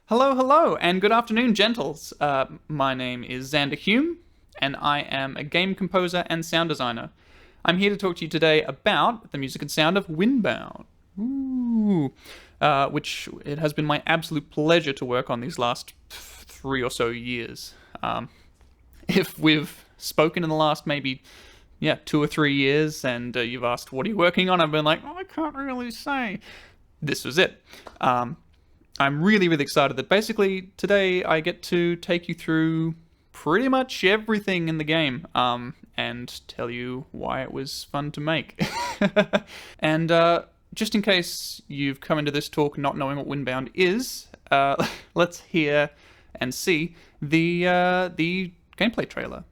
Hello, hello, and good afternoon, gentles. My name is Zander Hulme, and I am a game composer and sound designer. I'm here to talk to you today about the music and sound of Windbound. Ooh. Which it has been my absolute pleasure to work on these last 3 or so years. If we've spoken in the last maybe 2 or 3 years, and you've asked, what are you working on? I've been like, I can't really say. This was it. I'm really, really excited that basically today I get to take you through pretty much everything in the game, and tell you why it was fun to make. And just in case you've come into this talk not knowing what Windbound is, let's hear and see the gameplay trailer.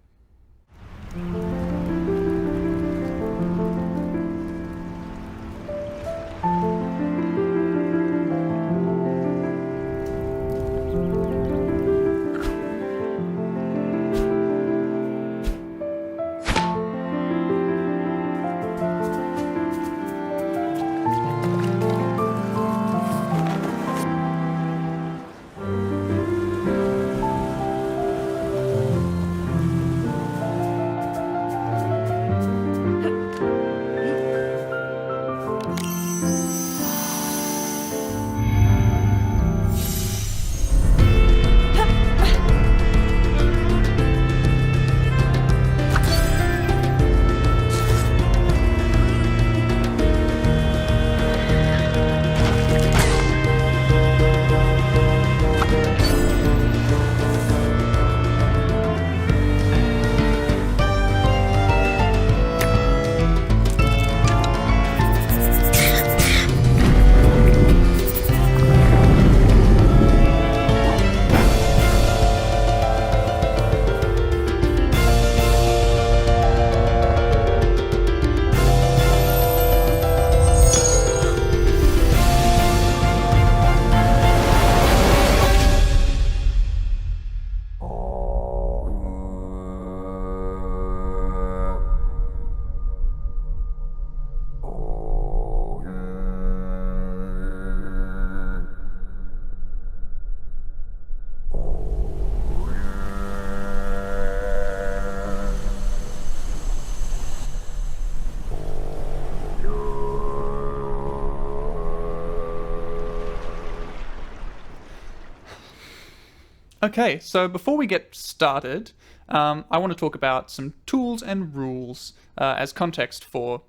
Okay, so before we get started, I want to talk about some tools and rules as context for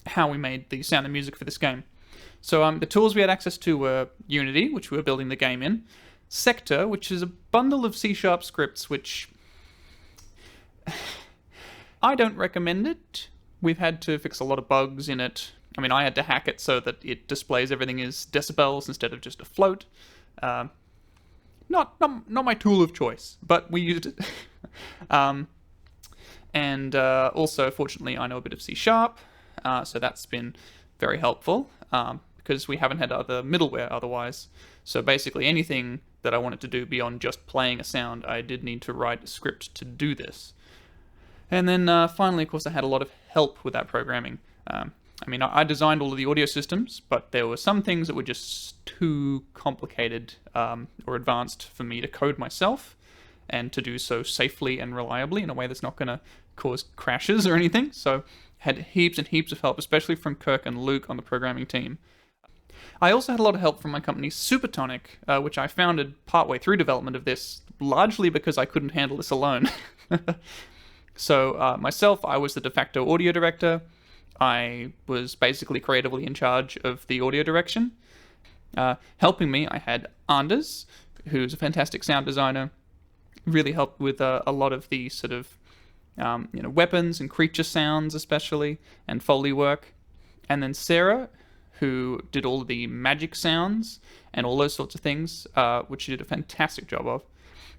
how we made the sound and music for this game. So the tools we had access to were Unity, which we were building the game in, Sector, which is a bundle of C# scripts, which I don't recommend it. We've had to fix a lot of bugs in it. I mean, I had to hack it so that it displays everything as decibels instead of just a float. Not my tool of choice, but we used it. And also, fortunately, I know a bit of C#, so that's been very helpful, because we haven't had other middleware otherwise. So basically, anything that I wanted to do beyond just playing a sound, I did need to write a script to do this. And then finally, of course, I had a lot of help with that programming. I mean, I designed all of the audio systems, but there were some things that were just too complicated or advanced for me to code myself, and to do so safely and reliably in a way that's not going to cause crashes or anything. So had heaps and heaps of help, especially from Kirk and Luke on the programming team. I also had a lot of help from my company Supertonic, which I founded partway through development of this, largely because I couldn't handle this alone. So myself, I was the de facto audio director. I was basically creatively in charge of the audio direction. Helping me, I had Anders, who's a fantastic sound designer, really helped with a lot of the sort of weapons and creature sounds especially, and Foley work. And then Sarah, who did all of the magic sounds and all those sorts of things, which she did a fantastic job of.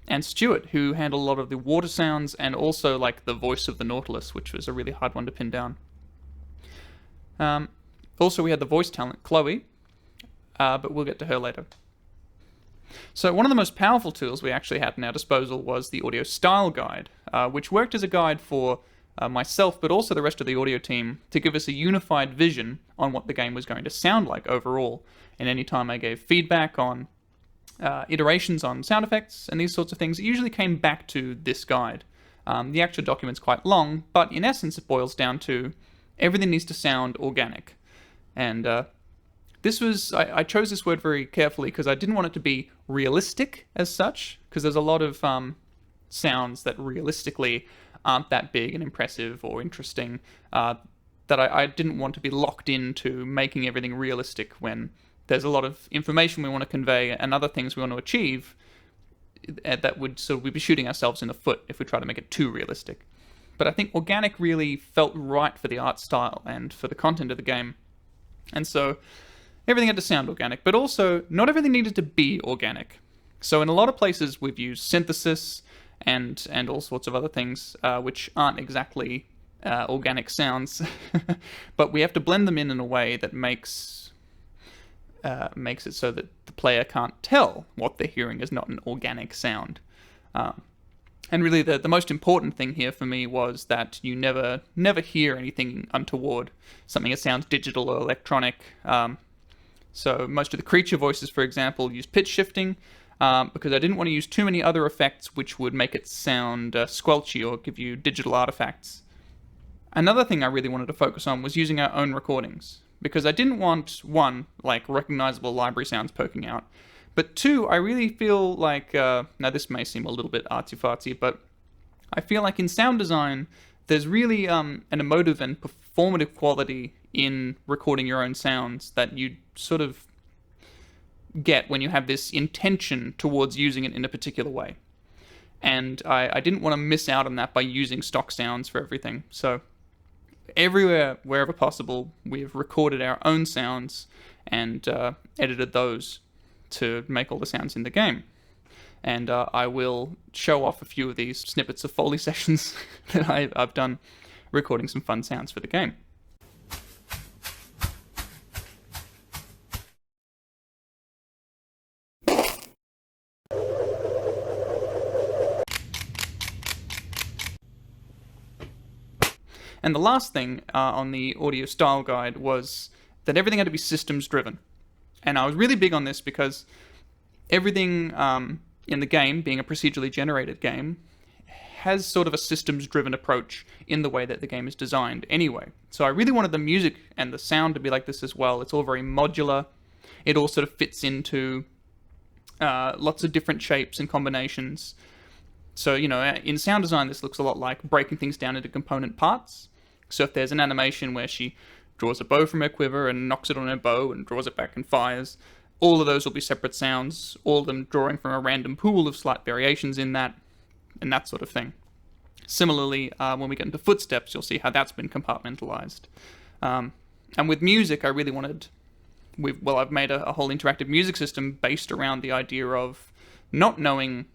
And Stuart, who handled a lot of the water sounds and also like the voice of the Nautilus, which was a really hard one to pin down. Also, we had the voice talent, Chloe, but we'll get to her later. So one of the most powerful tools we actually had in our disposal was the audio style guide, which worked as a guide for myself, but also the rest of the audio team, to give us a unified vision on what the game was going to sound like overall. And anytime I gave feedback on iterations on sound effects and these sorts of things, it usually came back to this guide. The actual document's quite long, but in essence it boils down to everything needs to sound organic. And I chose this word very carefully because I didn't want it to be realistic as such, because there's a lot of sounds that realistically aren't that big and impressive or interesting, that I didn't want to be locked into making everything realistic when there's a lot of information we want to convey and other things we want to achieve that would sort of, we'd be shooting ourselves in the foot if we try to make it too realistic. But I think organic really felt right for the art style and for the content of the game. And so everything had to sound organic, but also not everything needed to be organic. So in a lot of places we've used synthesis and all sorts of other things, which aren't exactly organic sounds, but we have to blend them in a way that makes it so that the player can't tell what they're hearing is not an organic sound. And really the most important thing here for me was that you never hear anything untoward, something that sounds digital or electronic. So most of the creature voices, for example, use pitch shifting, because I didn't want to use too many other effects which would make it sound squelchy or give you digital artifacts. Another thing I really wanted to focus on was using our own recordings, because I didn't want, one, like recognizable library sounds poking out, but two, I really feel like, now this may seem a little bit artsy-fartsy, but I feel like in sound design, there's really an emotive and performative quality in recording your own sounds that you sort of get when you have this intention towards using it in a particular way. And I didn't want to miss out on that by using stock sounds for everything. So everywhere, wherever possible, we've recorded our own sounds and edited those to make all the sounds in the game. And I will show off a few of these snippets of Foley sessions that I've done recording some fun sounds for the game. And the last thing on the audio style guide was that everything had to be systems driven. And I was really big on this because everything in the game, being a procedurally generated game, has sort of a systems-driven approach in the way that the game is designed anyway. So I really wanted the music and the sound to be like this as well. It's all very modular. It all sort of fits into lots of different shapes and combinations. So, you know, in sound design, this looks a lot like breaking things down into component parts. So if there's an animation where she draws a bow from her quiver and knocks it on her bow and draws it back and fires, all of those will be separate sounds, all of them drawing from a random pool of slight variations in that, and that sort of thing. Similarly, when we get into footsteps, you'll see how that's been compartmentalized. And with music, I really wanted... I've made a whole interactive music system based around the idea of not knowing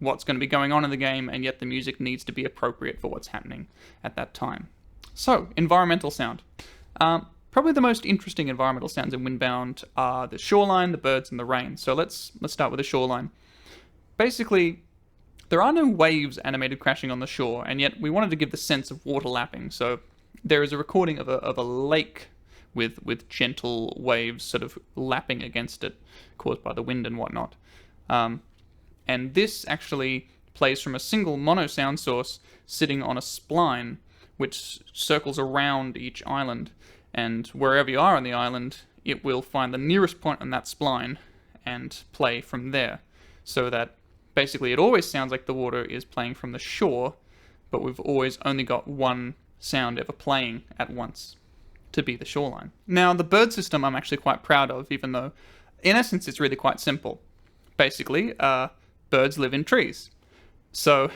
what's going to be going on in the game, and yet the music needs to be appropriate for what's happening at that time. So, environmental sound. Probably the most interesting environmental sounds in Windbound are the shoreline, the birds, and the rain. So let's start with the shoreline. Basically, there are no waves animated crashing on the shore, and yet we wanted to give the sense of water lapping. So there is a recording of a lake with gentle waves sort of lapping against it, caused by the wind and whatnot. And this actually plays from a single mono sound source sitting on a spline, which circles around each island. And wherever you are on the island, it will find the nearest point on that spline and play from there. So that basically it always sounds like the water is playing from the shore, but we've always only got one sound ever playing at once to be the shoreline. Now, the bird system I'm actually quite proud of, even though in essence it's really quite simple. Basically, birds live in trees. So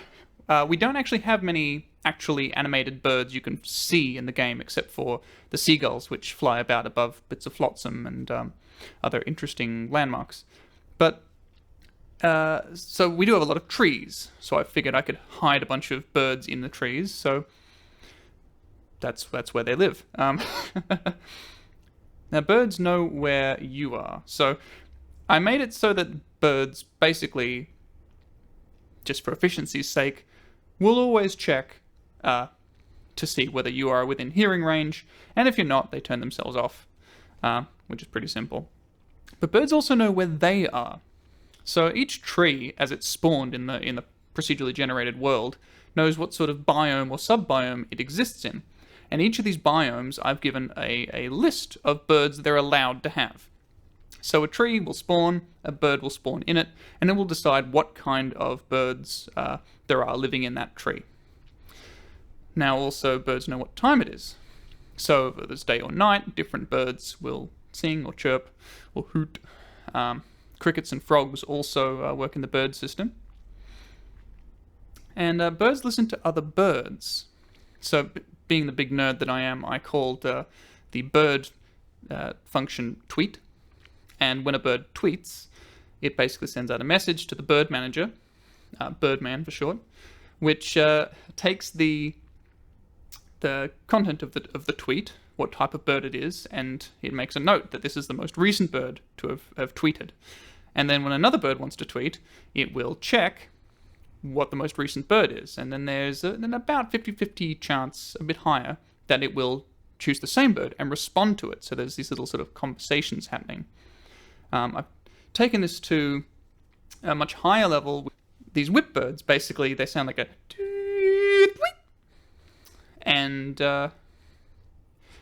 we don't actually have many actually animated birds you can see in the game, except for the seagulls, which fly about above bits of flotsam and other interesting landmarks. But so we do have a lot of trees, so I figured I could hide a bunch of birds in the trees, so that's where they live. Now, birds know where you are, so I made it so that birds basically, just for efficiency's sake, will always check to see whether you are within hearing range, and if you're not, they turn themselves off, which is pretty simple. But birds also know where they are. So each tree, as it's spawned in the procedurally generated world, knows what sort of biome or sub-biome it exists in. And each of these biomes, I've given a list of birds they're allowed to have. So a tree will spawn, a bird will spawn in it, and it will decide what kind of birds there are living in that tree. Now also, birds know what time it is. So whether it's day or night, different birds will sing or chirp or hoot. Crickets and frogs also work in the bird system. And birds listen to other birds. So being the big nerd that I am, I called the bird function tweet. And when a bird tweets, it basically sends out a message to the bird manager, Birdman for short, which takes the content of the tweet, what type of bird it is, and it makes a note that this is the most recent bird to have tweeted. And then when another bird wants to tweet, it will check what the most recent bird is. And then there's an about 50-50 chance, a bit higher, that it will choose the same bird and respond to it. So there's these little sort of conversations happening. I've taken this to a much higher level. These whip birds, basically, they sound like a tweet. And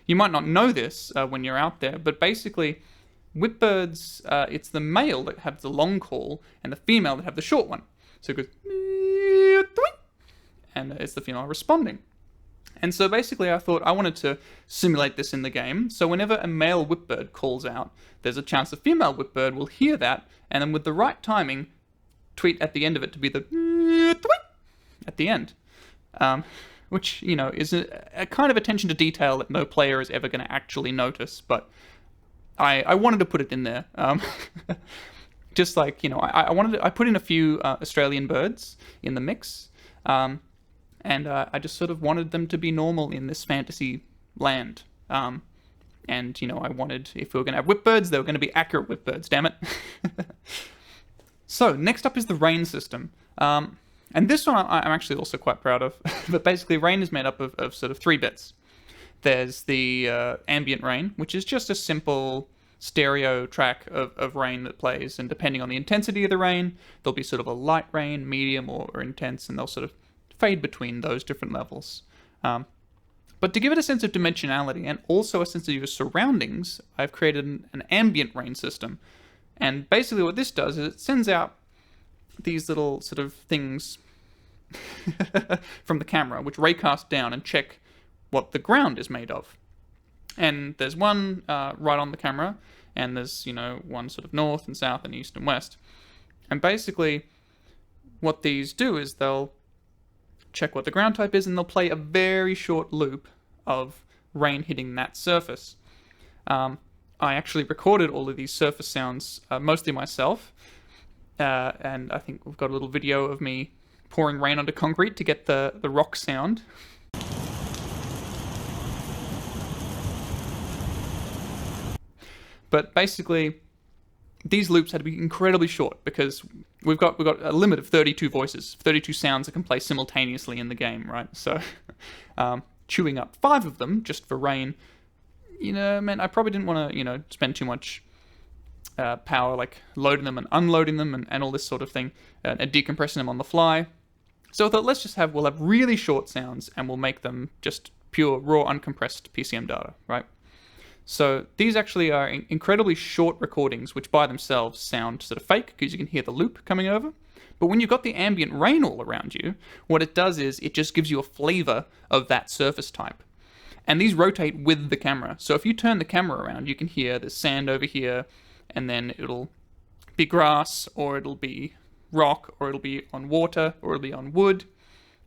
you might not know this when you're out there, but basically, whip birds, it's the male that have the long call and the female that have the short one. So it goes, and it's the female responding. And so basically I thought I wanted to simulate this in the game. So whenever a male whipbird calls out, there's a chance the female whipbird will hear that, and then with the right timing, tweet at the end of it to be the tweet at the end. Which, you know, is a kind of attention to detail that no player is ever going to actually notice, but I wanted to put it in there. Just like, you know, I put in a few Australian birds in the mix, and I just sort of wanted them to be normal in this fantasy land. And, you know, I wanted, if we were going to have whipbirds, they were going to be accurate whipbirds, damn it. So, next up is the rain system. And this one I'm actually also quite proud of. But basically, rain is made up of sort of 3 bits. There's the ambient rain, which is just a simple stereo track of rain that plays. And depending on the intensity of the rain, there'll be sort of a light rain, medium, or intense, and they'll sort of fade between those different levels. But to give it a sense of dimensionality and also a sense of your surroundings, I've created an ambient rain system. And basically what this does is it sends out these little sort of things from the camera, which raycast down and check what the ground is made of. And there's one right on the camera, and there's, you know, one sort of north and south and east and west. And basically what these do is they'll check what the ground type is, and they'll play a very short loop of rain hitting that surface. I actually recorded all of these surface sounds, mostly myself, and I think we've got a little video of me pouring rain onto concrete to get the rock sound. But basically, these loops had to be incredibly short because we've got a limit of 32 voices, 32 sounds that can play simultaneously in the game, right? So, chewing up 5 of them just for rain, you know, man, I probably didn't want to, you know, spend too much power, like loading them and unloading them and all this sort of thing, and decompressing them on the fly. So I thought, we'll have really short sounds and we'll make them just pure, raw, uncompressed PCM data, right? So these actually are incredibly short recordings, which by themselves sound sort of fake because you can hear the loop coming over. But when you've got the ambient rain all around you, what it does is it just gives you a flavor of that surface type. And these rotate with the camera. So if you turn the camera around, you can hear there's sand over here, and then it'll be grass, or it'll be rock, or it'll be on water, or it'll be on wood.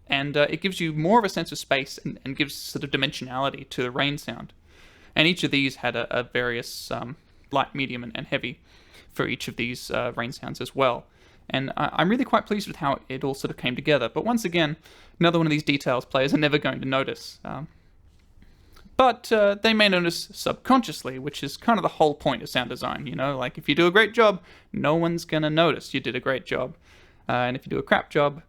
And it gives you more of a sense of space and gives sort of dimensionality to the rain sound. And each of these had a various light, medium, and heavy for each of these rain sounds as well. And I'm really quite pleased with how it all sort of came together. But once again, another one of these details players are never going to notice. But they may notice subconsciously, which is kind of the whole point of sound design, you know? Like, if you do a great job, no one's going to notice you did a great job. And if you do a crap job,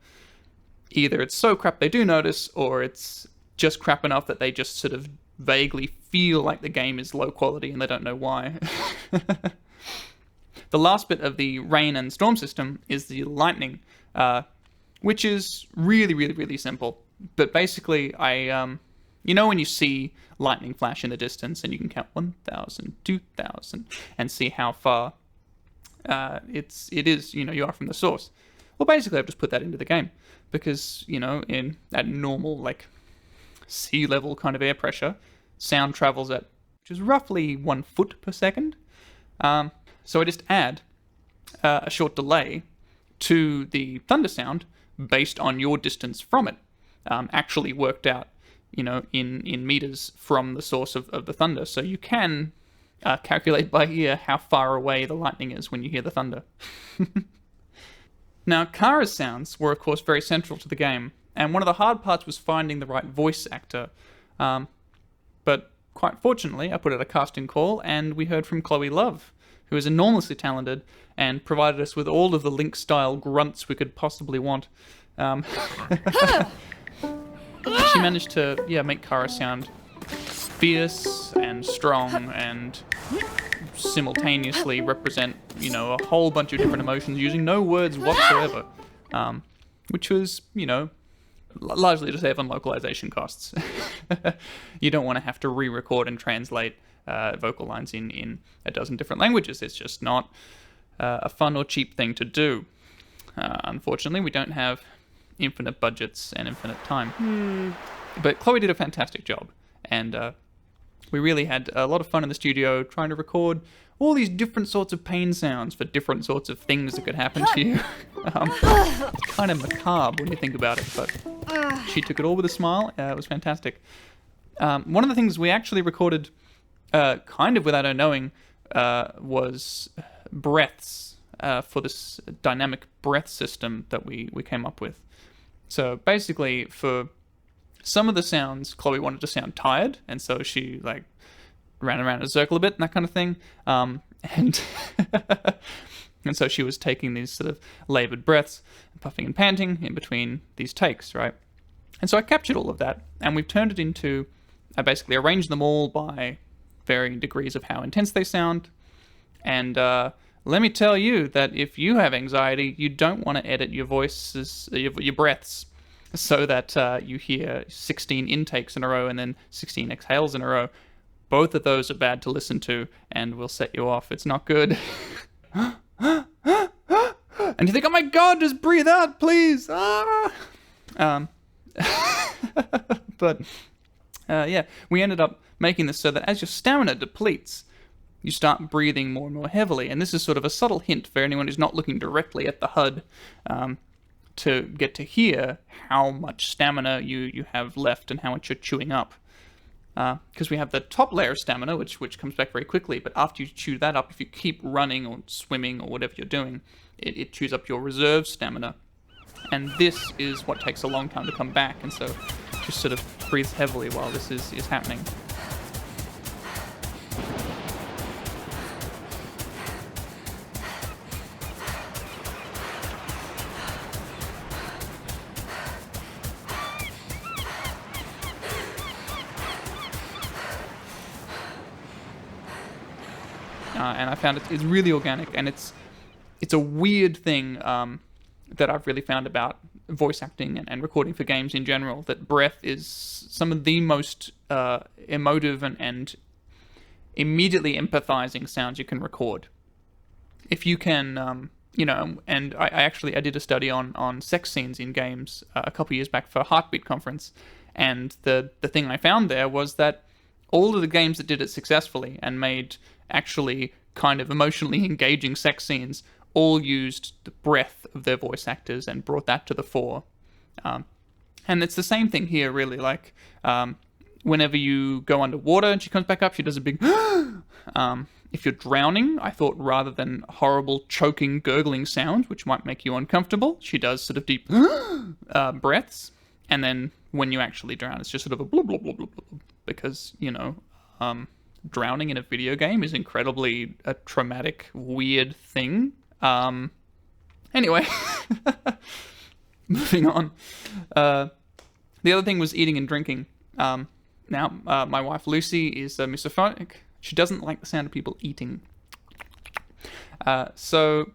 either it's so crap they do notice, or it's just crap enough that they just sort of vaguely feel like the game is low quality and they don't know why. The last bit of the rain and storm system is the lightning, which is really, really, really simple. But basically, you know when you see lightning flash in the distance and you can count 1,000, 2,000, and see how far it is, you are from the source. Well, basically, I've just put that into the game because, at normal, like, sea level kind of air pressure, sound travels at which is roughly 1 foot per second. So I just add a short delay to the thunder sound based on your distance from it, actually worked out, in meters from the source of the thunder. So you can calculate by ear how far away the lightning is when you hear the thunder. Now, Kara's sounds were, of course, very central to the game, and one of the hard parts was finding the right voice actor. But quite fortunately, I put out a casting call, and we heard from Chloe Love, who is enormously talented and provided us with all of the Link-style grunts we could possibly want. She managed to, make Kara sound fierce and strong and simultaneously represent, a whole bunch of different emotions using no words whatsoever, which was, largely to save on localization costs. You don't want to have to re-record and translate vocal lines in a dozen different languages. It's just not a fun or cheap thing to do. Unfortunately, we don't have infinite budgets and infinite time. But Chloe did a fantastic job, and we really had a lot of fun in the studio trying to record all these different sorts of pain sounds for different sorts of things that could happen to you. It's kind of macabre when you think about it, but she took it all with a smile. It was fantastic. One of the things we actually recorded kind of without her knowing was breaths for this dynamic breath system that we came up with. So basically, for some of the sounds, Chloe wanted to sound tired, and so she ran around in a circle a bit and that kind of thing. And and so she was taking these sort of labored breaths, puffing and panting in between these takes, right? And so I captured all of that, and we've turned it into, I basically arranged them all by varying degrees of how intense they sound. And let me tell you that if you have anxiety, you don't want to edit your voices, your breaths, so that you hear 16 intakes in a row and then 16 exhales in a row. Both of those are bad to listen to and will set you off. It's not good. And you think, oh my god, just breathe out, please. But we ended up making this so that as your stamina depletes, you start breathing more and more heavily. And this is sort of a subtle hint for anyone who's not looking directly at the HUD to get to hear how much stamina you have left and how much you're chewing up. Because we have the top layer of stamina, which comes back very quickly, but after you chew that up, if you keep running or swimming or whatever you're doing, it chews up your reserve stamina. And this is what takes a long time to come back, and so just sort of breathe heavily while this is happening. And I found it's really organic, and it's a weird thing that I've really found about voice acting and recording for games in general, that breath is some of the most emotive and immediately empathizing sounds you can record. If you can, and I did a study on sex scenes in games a couple years back for Heartbeat Conference, and the thing I found there was that all of the games that did it successfully and made actually kind of emotionally engaging sex scenes all used the breath of their voice actors and brought that to the fore. And it's the same thing here, really. Whenever you go underwater and she comes back up, she does a big if you're drowning, I thought rather than horrible choking gurgling sounds, which might make you uncomfortable, she does sort of deep breaths. And then when you actually drown, it's just sort of a blub, blub, blub, blub, blub, because, drowning in a video game is incredibly a traumatic, weird thing. Anyway, moving on. The other thing was eating and drinking. Now, my wife Lucy is misophonic. She doesn't like the sound of people eating. So,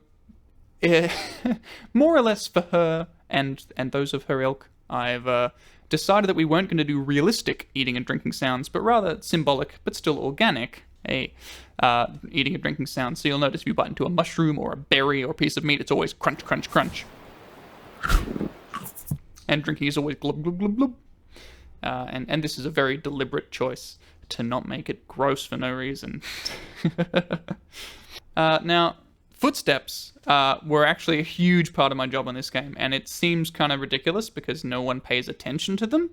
more or less for her and those of her ilk, I've decided that we weren't going to do realistic eating and drinking sounds, but rather symbolic, but still organic, eating and drinking sounds. So you'll notice if you bite into a mushroom or a berry or a piece of meat, it's always crunch, crunch, crunch. And drinking is always glub, glub, glub, glub. And this is a very deliberate choice to not make it gross for no reason. Now, footsteps were actually a huge part of my job on this game, and it seems kind of ridiculous because no one pays attention to them,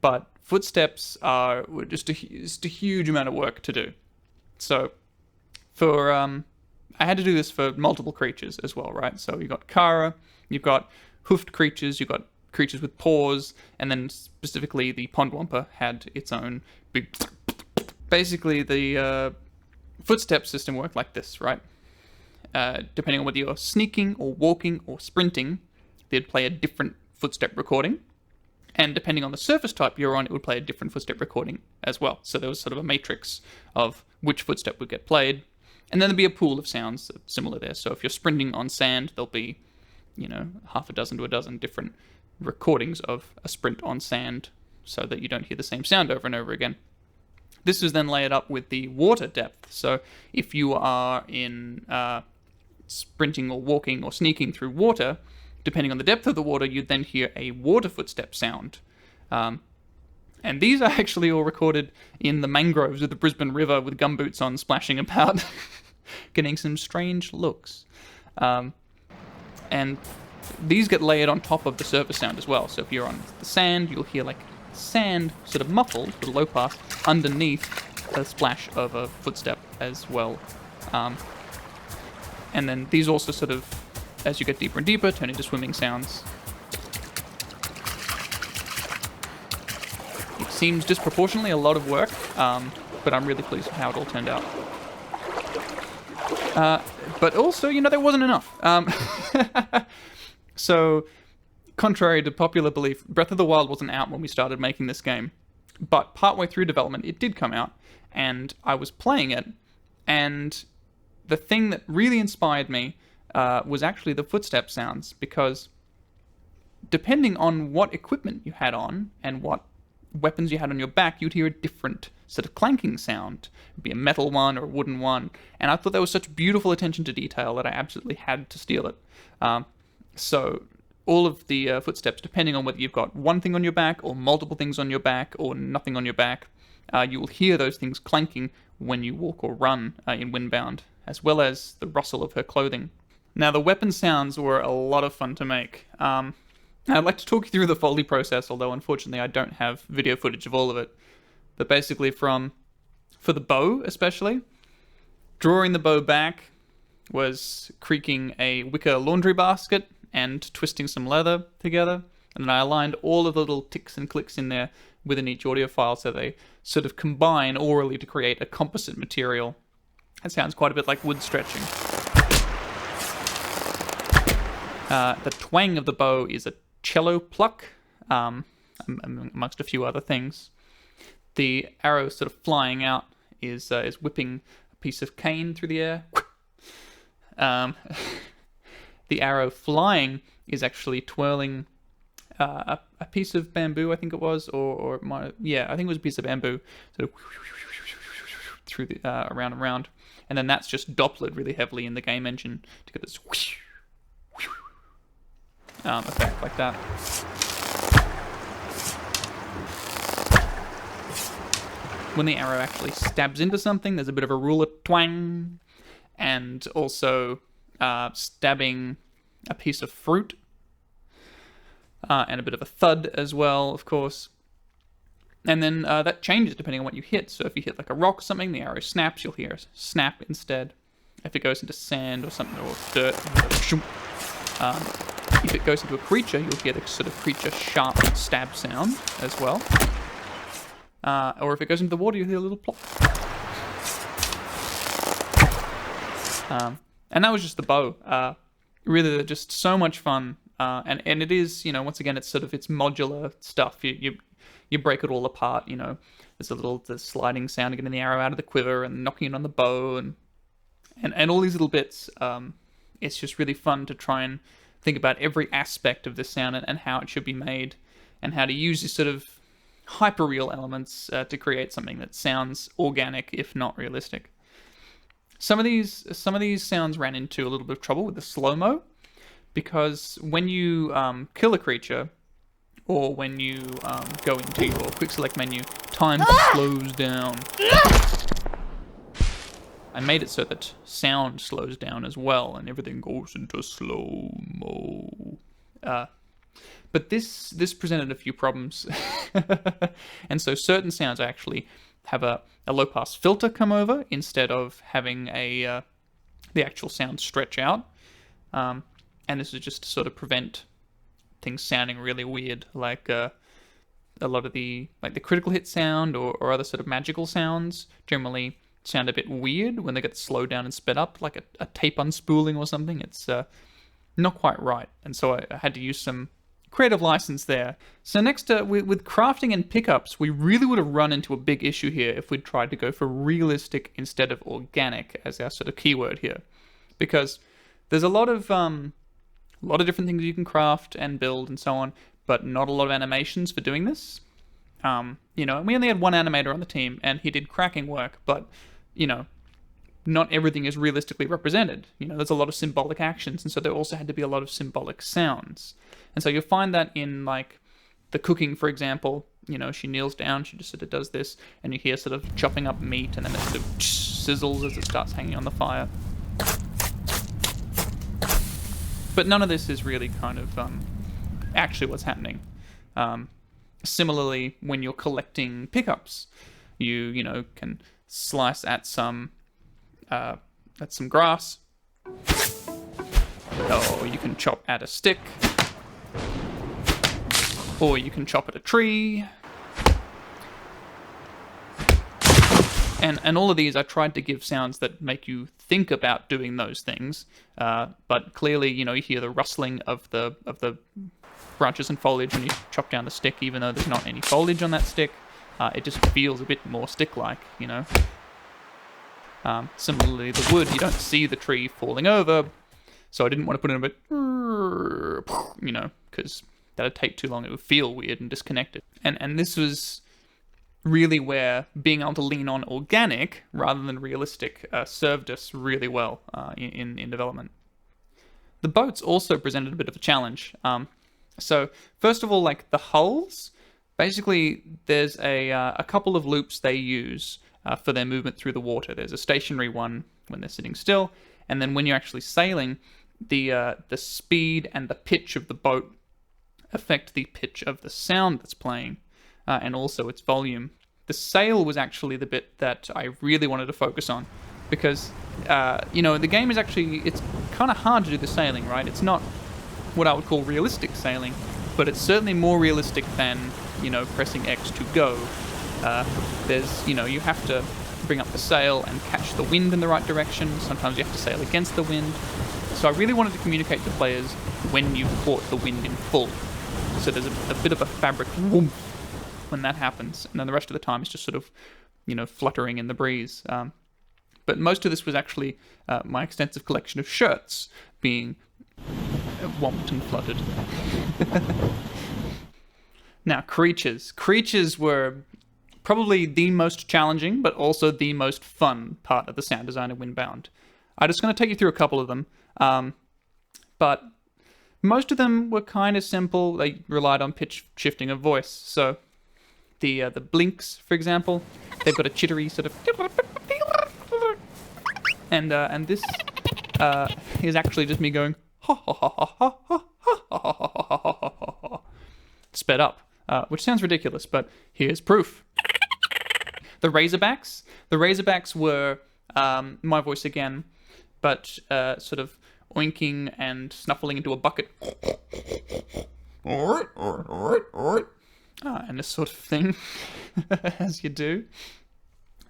but footsteps were just a huge amount of work to do. So, I had to do this for multiple creatures as well, right? So you've got Kara, you've got hoofed creatures, you've got creatures with paws, and then specifically the pond Whomper had its own big... Basically, the footstep system worked like this, right? Depending on whether you're sneaking or walking or sprinting, they'd play a different footstep recording. And depending on the surface type you're on, it would play a different footstep recording as well. So there was sort of a matrix of which footstep would get played. And then there'd be a pool of sounds similar there. So if you're sprinting on sand, there'll be, half a dozen to a dozen different recordings of a sprint on sand so that you don't hear the same sound over and over again. This is then layered up with the water depth. So if you are in sprinting or walking or sneaking through water, depending on the depth of the water, you'd then hear a water footstep sound. And these are actually all recorded in the mangroves of the Brisbane River with gumboots on, splashing about, getting some strange looks. And these get layered on top of the surface sound as well. So if you're on the sand, you'll hear like sand sort of muffled with a low pass underneath a splash of a footstep as well. And then these also sort of, as you get deeper and deeper, turn into swimming sounds. It seems disproportionately a lot of work, but I'm really pleased with how it all turned out. But also, there wasn't enough. So, contrary to popular belief, Breath of the Wild wasn't out when we started making this game. But partway through development, it did come out, and I was playing it, and the thing that really inspired me was actually the footstep sounds, because depending on what equipment you had on and what weapons you had on your back, you'd hear a different sort of clanking sound. It'd be a metal one or a wooden one, and I thought there was such beautiful attention to detail that I absolutely had to steal it. So all of the footsteps, depending on whether you've got one thing on your back or multiple things on your back or nothing on your back, you will hear those things clanking when you walk or run in Windbound, as well as the rustle of her clothing. Now, the weapon sounds were a lot of fun to make. I'd like to talk you through the Foley process, although unfortunately I don't have video footage of all of it. But basically for the bow especially, drawing the bow back was creaking a wicker laundry basket and twisting some leather together. And then I aligned all of the little ticks and clicks in there within each audio file so they sort of combine orally to create a composite material. That sounds quite a bit like wood stretching. The twang of the bow is a cello pluck, amongst a few other things. The arrow sort of flying out is whipping a piece of cane through the air. The arrow flying is actually twirling a piece of bamboo, I think it was, I think it was a piece of bamboo, sort of through the around and around, and then that's just Dopplered really heavily in the game engine to get this effect like that. When the arrow actually stabs into something, there's a bit of a ruler twang, and also stabbing a piece of fruit, and a bit of a thud as well, of course. And then that changes depending on what you hit. So if you hit like a rock or something, the arrow snaps, you'll hear a snap instead. If it goes into sand or something, or dirt, if it goes into a creature, you'll hear the sort of creature sharp stab sound as well. Or if it goes into the water, you'll hear a little plop. And that was just the bow. Really, just so much fun. And it is, once again, it's modular stuff. You break it all apart, there's the sliding sound of getting the arrow out of the quiver and knocking it on the bow, and And all these little bits. It's just really fun to try and think about every aspect of the sound and how it should be made, and how to use these sort of hyperreal elements to create something that sounds organic, if not realistic. Some of these sounds ran into a little bit of trouble with the slow-mo, because when you kill a creature, or when you go into your quick select menu, time slows down. I made it so that sound slows down as well, and everything goes into slow-mo. But this presented a few problems. And so certain sounds actually have a low-pass filter come over instead of having the actual sound stretch out. And this is just to sort of prevent things sounding really weird, like a lot of the critical hit sound or other sort of magical sounds generally sound a bit weird when they get slowed down and sped up, like a tape unspooling or something. It's not quite right, and so I had to use some creative license there. So next, with crafting and pickups, we really would have run into a big issue here if we'd tried to go for realistic instead of organic as our sort of keyword here, because there's a lot of different things you can craft and build and so on, but not a lot of animations for doing this. And we only had one animator on the team, and he did cracking work, but not everything is realistically represented. There's a lot of symbolic actions, and so there also had to be a lot of symbolic sounds. And so you'll find that in, like, the cooking, for example, she kneels down, she just sort of does this, and you hear sort of chopping up meat, and then it sort of sizzles as it starts hanging on the fire. But none of this is really kind of actually what's happening. Similarly, when you're collecting pickups, you can slice at some grass, or you can chop at a stick, or you can chop at a tree. And all of these, I tried to give sounds that make you think about doing those things, but clearly, you hear the rustling of the branches and foliage when you chop down the stick, even though there's not any foliage on that stick. It just feels a bit more stick-like, Similarly, the wood, you don't see the tree falling over, so I didn't want to put in a bit, because that'd take too long. It would feel weird and disconnected. And this was really where being able to lean on organic rather than realistic served us really well in development. The boats also presented a bit of a challenge. So first of all, like the hulls, basically there's a couple of loops they use for their movement through the water. There's a stationary one when they're sitting still, and then when you're actually sailing, the speed and the pitch of the boat affect the pitch of the sound that's playing, and also its volume. The sail was actually the bit that I really wanted to focus on, because the game is actually, it's kind of hard to do the sailing, right? It's not what I would call realistic sailing, but it's certainly more realistic than pressing X to go. There's you have to bring up the sail and catch the wind in the right direction. Sometimes you have to sail against the wind. So I really wanted to communicate to players when you caught the wind in full. So there's a bit of a fabric whoomp when that happens, and then the rest of the time it's just sort of fluttering in the breeze. But most of this was actually my extensive collection of shirts being whomped and fluttered. Now, creatures. Creatures were probably the most challenging, but also the most fun part of the sound design of Windbound. I'm just going to take you through a couple of them, but most of them were kind of simple. They relied on pitch shifting of voice. So the blinks, for example, they've got a chittery sort of, and this is actually just me going ha ha ha ha ha ha ha ha ha ha ha, sped up, which sounds ridiculous, but here's proof. The Razorbacks were my voice again, but sort of oinking and snuffling into a bucket. And this sort of thing, as you do.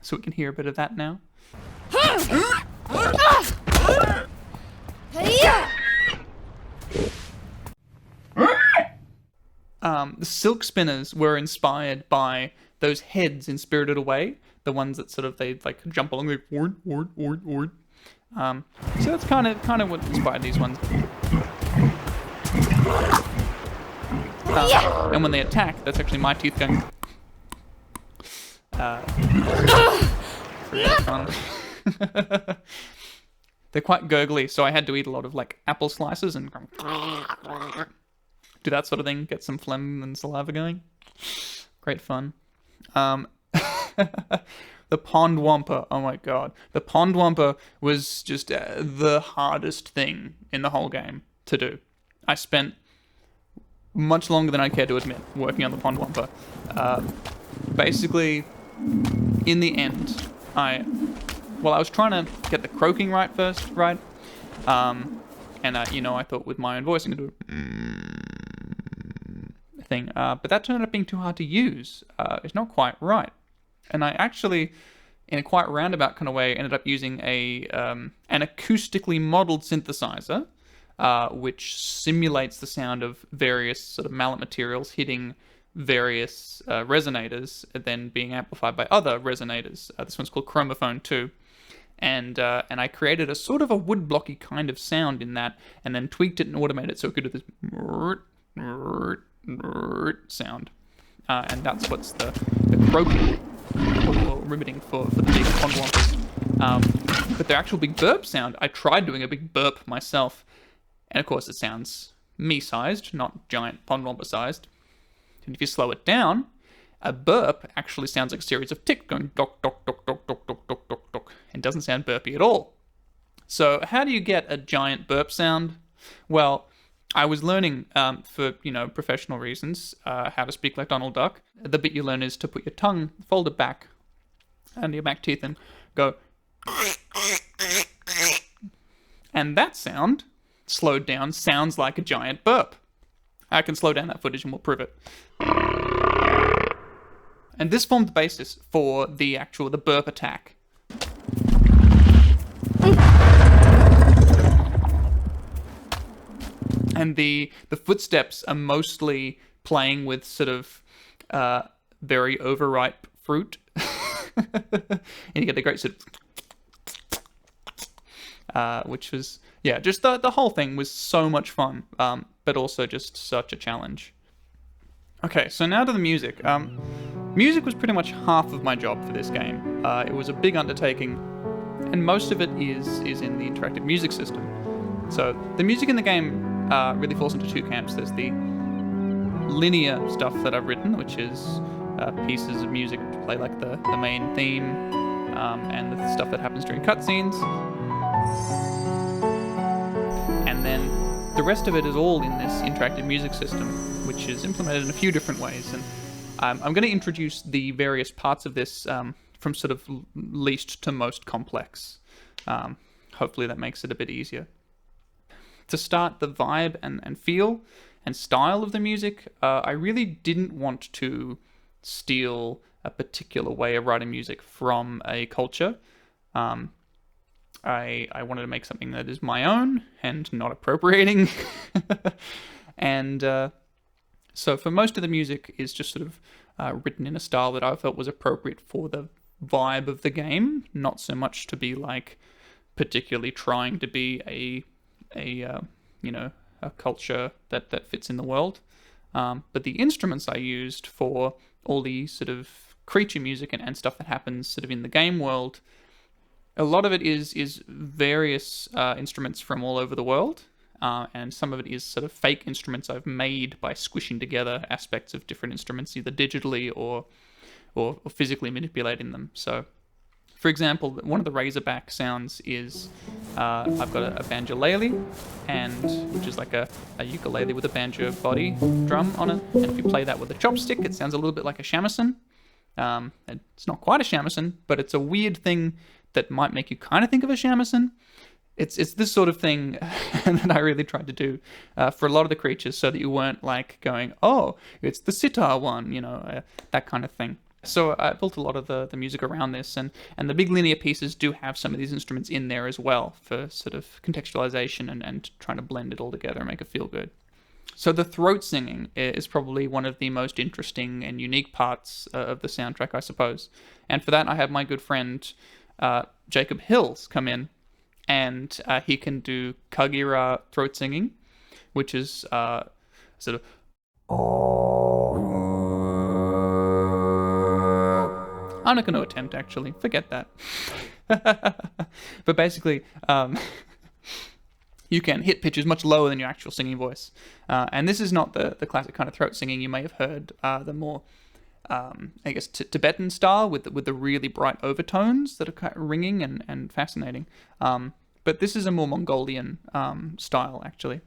So we can hear a bit of that now. The silk spinners were inspired by those heads in Spirited Away, the ones that sort of they like jump along like word. So that's kind of what inspired these ones. And when they attack, that's actually my teeth going. Really fun. They're quite gurgly, so I had to eat a lot of like apple slices and do that sort of thing, get some phlegm and saliva going. Great fun. The pond Whomper, oh my god. The pond Whomper was just the hardest thing in the whole game to do. I spent much longer than I care to admit working on the pond Whomper. Basically, in the end, I was trying to get the croaking right first, right? And I thought with my own voice I'm going to do a thing. But that turned out being too hard to use. It's not quite right. And I actually, in a quite roundabout kind of way, ended up using an acoustically modeled synthesizer, which simulates the sound of various sort of mallet materials hitting various resonators, then being amplified by other resonators. This one's called Chromophone 2. And I created a sort of a woodblocky kind of sound in that, and then tweaked it and automated it so it could do this sound. And that's what's the croaking or riveting for the big pond Whompers. But the actual big burp sound, I tried doing a big burp myself. And of course it sounds me-sized, not giant pond Whomper sized. And if you slow it down, a burp actually sounds like a series of tick going dock, dock, dock, dock, dock, dock, dock, dock, dock. It doesn't sound burpy at all. So how do you get a giant burp sound? Well, I was learning for, professional reasons, how to speak like Donald Duck. The bit you learn is to put your tongue folded back under your back teeth and go. And that sound, slowed down, sounds like a giant burp. I can slow down that footage and we'll prove it. And this formed the basis for the burp attack. And the footsteps are mostly playing with sort of very overripe fruit. And you get the great sort of... which was... Yeah, just the whole thing was so much fun, but also just such a challenge. Okay, so now to the music. Music was pretty much half of my job for this game. It was a big undertaking, and most of it is in the interactive music system. So the music in the game really falls into two camps. There's the linear stuff that I've written, which is pieces of music to play like the main theme, and the stuff that happens during cutscenes. And then the rest of it is all in this interactive music system, which is implemented in a few different ways. And I'm going to introduce the various parts of this from sort of least to most complex. Hopefully that makes it a bit easier. To start, the vibe and feel and style of the music, I really didn't want to steal a particular way of writing music from a culture. I wanted to make something that is my own and not appropriating. And so for most of the music is just sort of written in a style that I felt was appropriate for the vibe of the game, not so much to be like particularly trying to be a culture that fits in the world. But the instruments I used for all the sort of creature music and stuff that happens sort of in the game world, a lot of it is various instruments from all over the world, and some of it is sort of fake instruments I've made by squishing together aspects of different instruments, either digitally or physically manipulating them. So, for example, one of the Razorback sounds is I've got a banjolele, which is like a ukulele with a banjo body drum on it, and if you play that with a chopstick, it sounds a little bit like a shamisen. It's not quite a shamisen, but it's a weird thing that might make you kind of think of a shamisen. It's this sort of thing that I really tried to do for a lot of the creatures, so that you weren't like going, oh, it's the sitar one, that kind of thing. So I built a lot of the music around this, and the big linear pieces do have some of these instruments in there as well for sort of contextualization and trying to blend it all together and make it feel good. So the throat singing is probably one of the most interesting and unique parts of the soundtrack, I suppose. And for that, I have my good friend Jacob Hills come in and he can do Kagira throat singing, which is sort of. I'm not going to attempt, actually. Forget that. But basically, you can hit pitches much lower than your actual singing voice. And this is not the classic kind of throat singing you may have heard, the more, I guess, Tibetan style with the really bright overtones that are kind of ringing and fascinating. But this is a more Mongolian style, actually.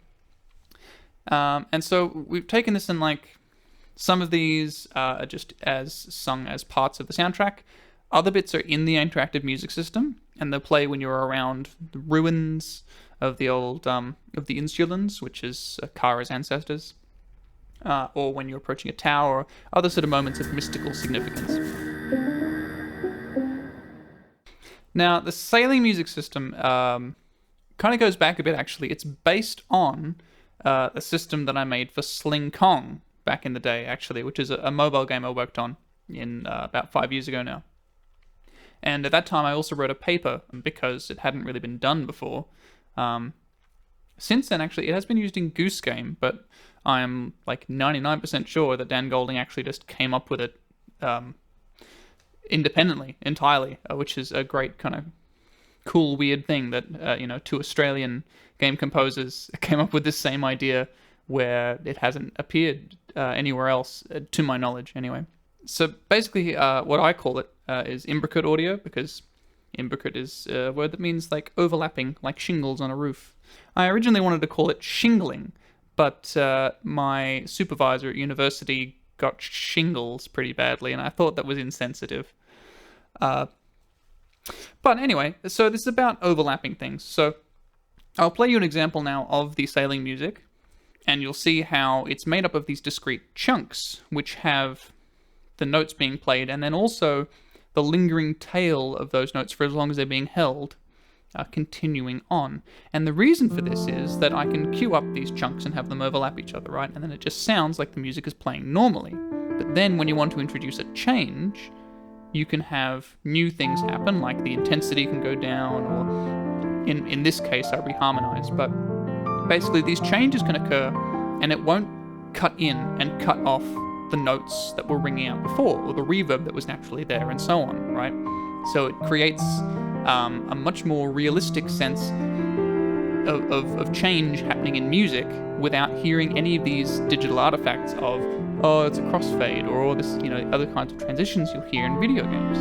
And so we've taken this, and like some of these are just as sung as parts of the soundtrack. Other bits are in the interactive music system, and they'll play when you're around the ruins of the old of the Insulins, which is Kara's ancestors, or when you're approaching a tower, or other sort of moments of mystical significance. Now, the sailing music system kind of goes back a bit, actually. It's based on a system that I made for Sling Kong back in the day, actually, which is a mobile game I worked on in about 5 years ago now. And at that time, I also wrote a paper because it hadn't really been done before. Since then, actually, it has been used in Goose Game, but I'm like 99% sure that Dan Golding actually just came up with it independently, entirely, which is a great kind of cool, weird thing that, two Australian game composers came up with this same idea where it hasn't appeared anywhere else, to my knowledge, anyway. So basically, what I call it is imbricate audio, because imbricate is a word that means like overlapping, like shingles on a roof. I originally wanted to call it shingling, but my supervisor at university got shingles pretty badly, and I thought that was insensitive. But anyway, so this is about overlapping things. So I'll play you an example now of the sailing music, and you'll see how it's made up of these discrete chunks, which have the notes being played, and then also the lingering tail of those notes for as long as they're being held, continuing on. And the reason for this is that I can queue up these chunks and have them overlap each other, right? And then it just sounds like the music is playing normally. But then when you want to introduce a change, you can have new things happen, like the intensity can go down, or in this case, I reharmonize. But basically, these changes can occur, and it won't cut in and cut off the notes that were ringing out before, or the reverb that was naturally there, and so on, right? So it creates a much more realistic sense of change happening in music without hearing any of these digital artifacts of, oh, it's a crossfade, or all this, other kinds of transitions you'll hear in video games.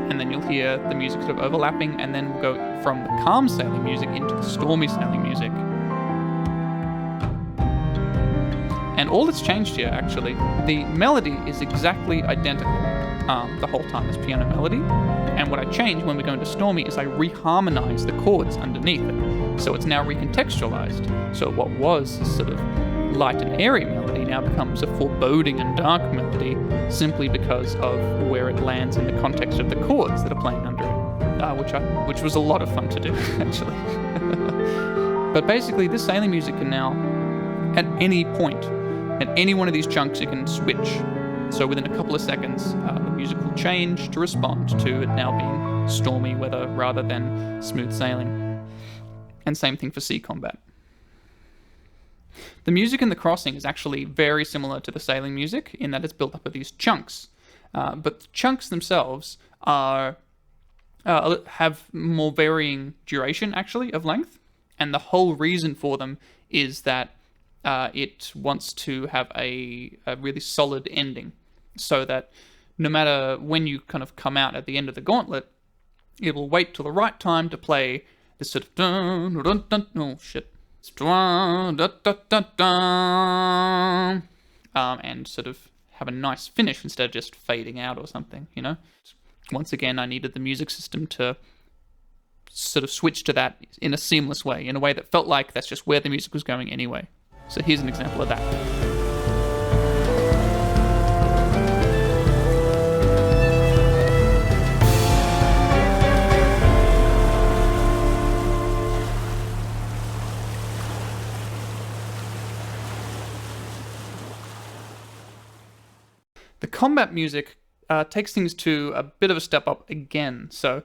And then you'll hear the music sort of overlapping, and then we'll go from the calm sailing music into the stormy sailing music. And all that's changed here, actually, the melody is exactly identical the whole time, this piano melody. And what I change when we go into stormy is I reharmonize the chords underneath it. So it's now recontextualized. So what was sort of light and airy melody now becomes a foreboding and dark melody, simply because of where it lands in the context of the chords that are playing under it, which was a lot of fun to do, actually. But basically, this sailing music can now, at any point, at any one of these chunks, you can switch. So within a couple of seconds, the music will change to respond to it now being stormy weather rather than smooth sailing. And same thing for sea combat. The music in The Crossing is actually very similar to the sailing music in that it's built up of these chunks. But the chunks themselves have more varying duration, actually, of length. And the whole reason for them is that it wants to have a really solid ending, so that no matter when you kind of come out at the end of the gauntlet, it will wait till the right time to play this sort of dun dun dun. Oh shit! Dun, dun, dun, dun, dun, and sort of have a nice finish instead of just fading out or something. Once again, I needed the music system to sort of switch to that in a seamless way, in a way that felt like that's just where the music was going anyway. So here's an example of that. The combat music takes things to a bit of a step up again. So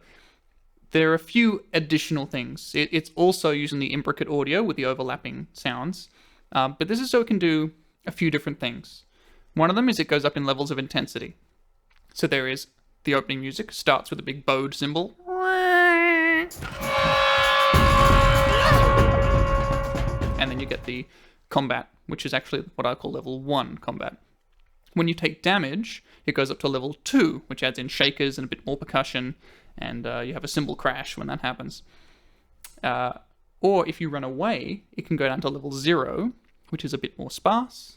There are a few additional things. It's also using the imbricate audio with the overlapping sounds, but this is so it can do a few different things. One of them is it goes up in levels of intensity. So there is the opening music, starts with a big bowed cymbal. And then you get the combat, which is actually what I call level 1 combat. When you take damage, it goes up to level 2, which adds in shakers and a bit more percussion, and you have a cymbal crash when that happens. Or if you run away, it can go down to level 0, which is a bit more sparse.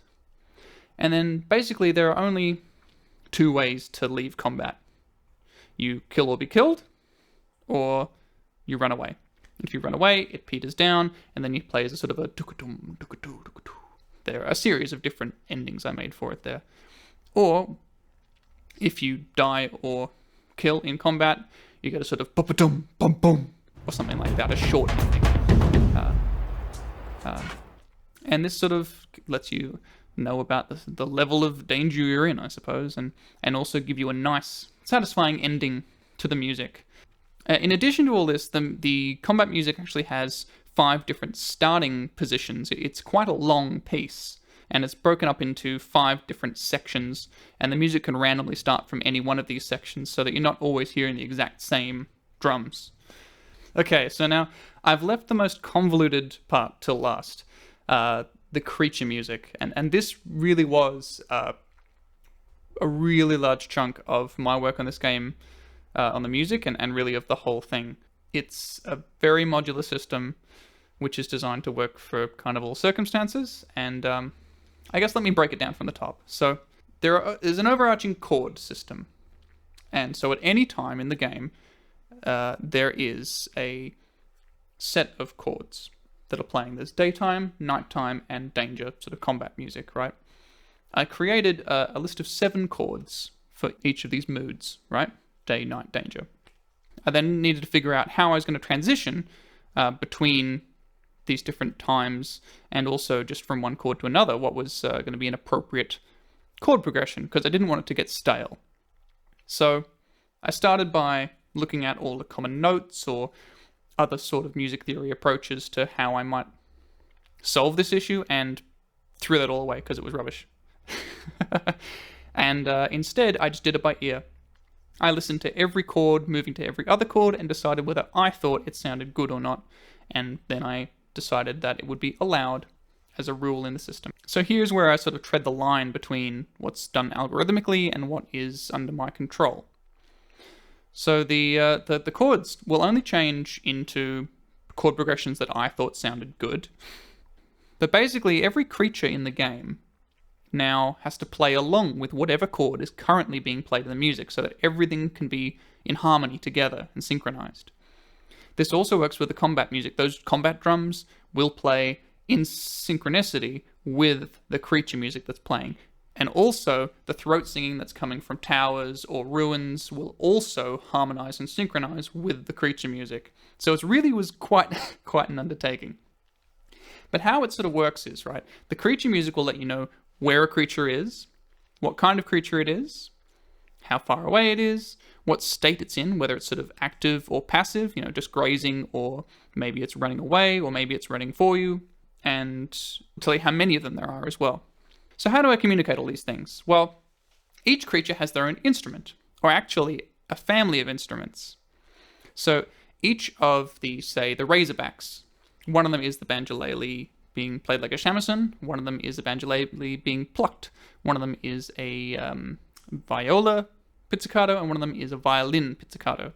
And then basically there are only 2 ways to leave combat. You kill or be killed, or you run away. If you run away, it peters down, and then you play as a sort of a dukadum, dukadu, dukadu. There are a series of different endings I made for it there. Or, if you die or kill in combat, you get a sort of bum bum bum, or something like that, a short ending. And this sort of lets you know about the level of danger you're in, I suppose, and also give you a nice, satisfying ending to the music. In addition to all this, the combat music actually has 5 different starting positions. It's quite a long piece, and it's broken up into 5 different sections, and the music can randomly start from any one of these sections so that you're not always hearing the exact same drums. Okay, so now I've left the most convoluted part till last, the creature music, and this really was a really large chunk of my work on this game, on the music, and really of the whole thing. It's a very modular system, which is designed to work for kind of all circumstances, and I guess let me break it down from the top. So there's an overarching chord system, and so at any time in the game, there is a set of chords that are playing. There's daytime, nighttime, and danger, sort of combat music, right? I created a list of 7 chords for each of these moods, right? Day, night, danger. I then needed to figure out how I was going to transition between these different times, and also just from one chord to another, what was going to be an appropriate chord progression, because I didn't want it to get stale. So I started by looking at all the common notes or other sort of music theory approaches to how I might solve this issue, and threw that all away because it was rubbish. And instead, I just did it by ear. I listened to every chord, moving to every other chord, and decided whether I thought it sounded good or not, and then I decided that it would be allowed as a rule in the system. So here's where I sort of tread the line between what's done algorithmically and what is under my control. So the chords will only change into chord progressions that I thought sounded good. But basically, every creature in the game now has to play along with whatever chord is currently being played in the music, so that everything can be in harmony together and synchronized. This also works with the combat music. Those combat drums will play in synchronicity with the creature music that's playing. And also, the throat singing that's coming from towers or ruins will also harmonize and synchronize with the creature music. So it really was quite an undertaking. But how it sort of works is, right, the creature music will let you know where a creature is, what kind of creature it is, how far away it is, what state it's in, whether it's sort of active or passive, just grazing, or maybe it's running away, or maybe it's running for you, and tell you how many of them there are as well. So how do I communicate all these things? Well, each creature has their own instrument, or actually a family of instruments. So each of the, say, the Razorbacks, one of them is the banjolele being played like a shamisen, one of them is a banjolele being plucked, one of them is a viola pizzicato, and one of them is a violin pizzicato.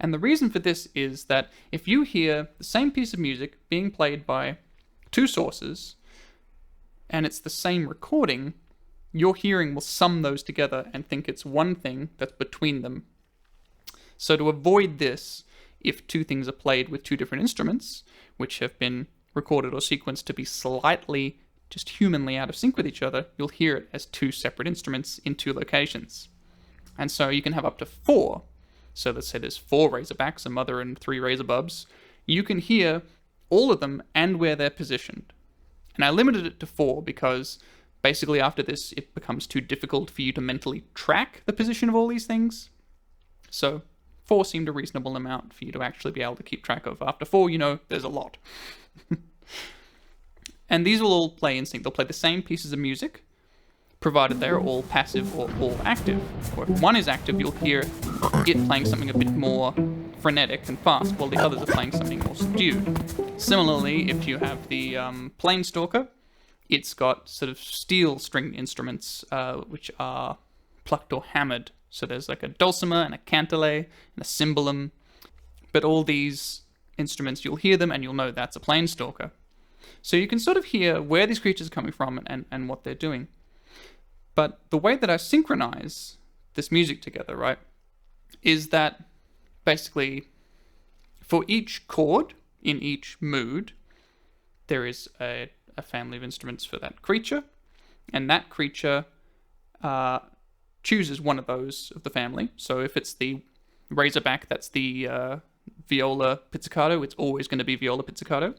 And the reason for this is that if you hear the same piece of music being played by 2 sources, and it's the same recording, your hearing will sum those together and think it's one thing that's between them. So to avoid this, if 2 things are played with 2 different instruments, which have been recorded or sequenced to be slightly, just humanly out of sync with each other, you'll hear it as 2 separate instruments in 2 locations. And so you can have up to 4. So let's say there's 4 Razorbacks, a mother and 3 Razorbubs. You can hear all of them and where they're positioned. And I limited it to 4 because basically after this, it becomes too difficult for you to mentally track the position of all these things. So 4 seemed a reasonable amount for you to actually be able to keep track of. After 4, you know, there's a lot. And these will all play in sync. They'll play the same pieces of music, provided they're all passive or all active. Or if one is active, you'll hear it playing something a bit more frenetic and fast, while the others are playing something more subdued. Similarly, if you have the Planestalker, it's got sort of steel string instruments, which are plucked or hammered. So there's like a dulcimer and a cantilene and a cymbalum. But all these instruments, you'll hear them and you'll know that's a Planestalker. So you can sort of hear where these creatures are coming from and what they're doing. But the way that I synchronize this music together, right, is that basically for each chord in each mood, there is a family of instruments for that creature, and that creature chooses one of those of the family. So if it's the Razorback, that's the viola pizzicato, it's always going to be viola pizzicato.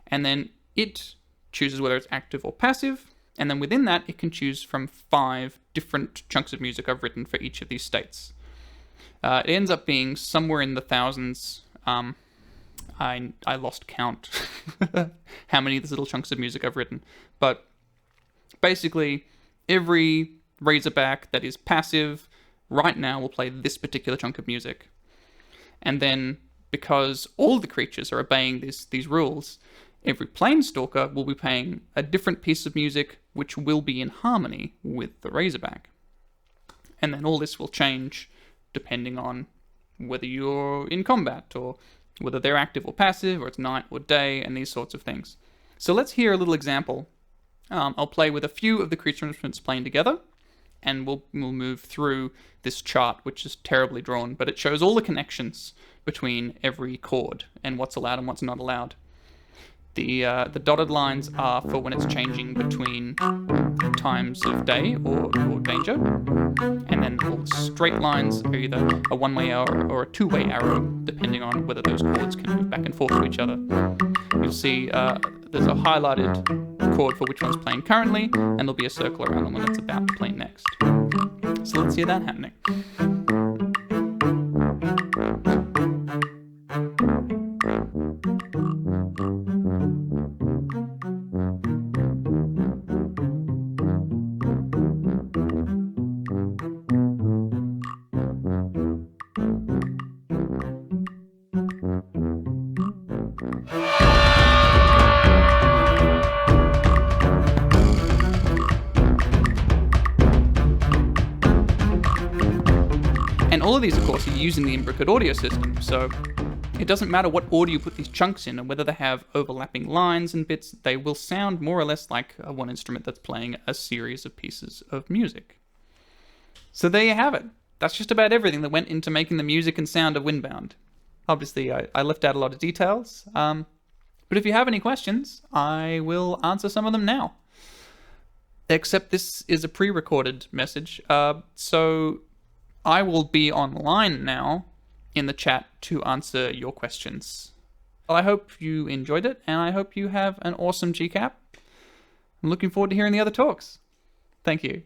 And then it chooses whether it's active or passive, and then within that, it can choose from 5 different chunks of music I've written for each of these states. It ends up being somewhere in the thousands. I lost count how many of these little chunks of music I've written. But basically, every Razorback that is passive right now will play this particular chunk of music. And then, because all the creatures are obeying these rules, every Planestalker will be playing a different piece of music which will be in harmony with the Razorback. And then all this will change depending on whether you're in combat, or whether they're active or passive, or it's night or day, and these sorts of things. So let's hear a little example. I'll play with a few of the creature instruments playing together, and we'll move through this chart, which is terribly drawn, but it shows all the connections between every chord and what's allowed and what's not allowed. The dotted lines are for when it's changing between times of day or danger, and then all the straight lines are either a one-way arrow or a two-way arrow, depending on whether those chords can move back and forth to each other. You'll see there's a highlighted chord for which one's playing currently, and there'll be a circle around the one that's about to play next. So let's hear that happening. And all of these, of course, are using the Imbricate audio system, so it doesn't matter what order you put these chunks in, or whether they have overlapping lines and bits, they will sound more or less like one instrument that's playing a series of pieces of music. So there you have it. That's just about everything that went into making the music and sound of Windbound. Obviously, I left out a lot of details, but if you have any questions, I will answer some of them now. Except this is a pre-recorded message, so I will be online now in the chat to answer your questions. Well, I hope you enjoyed it, and I hope you have an awesome GCAP. I'm looking forward to hearing the other talks. Thank you.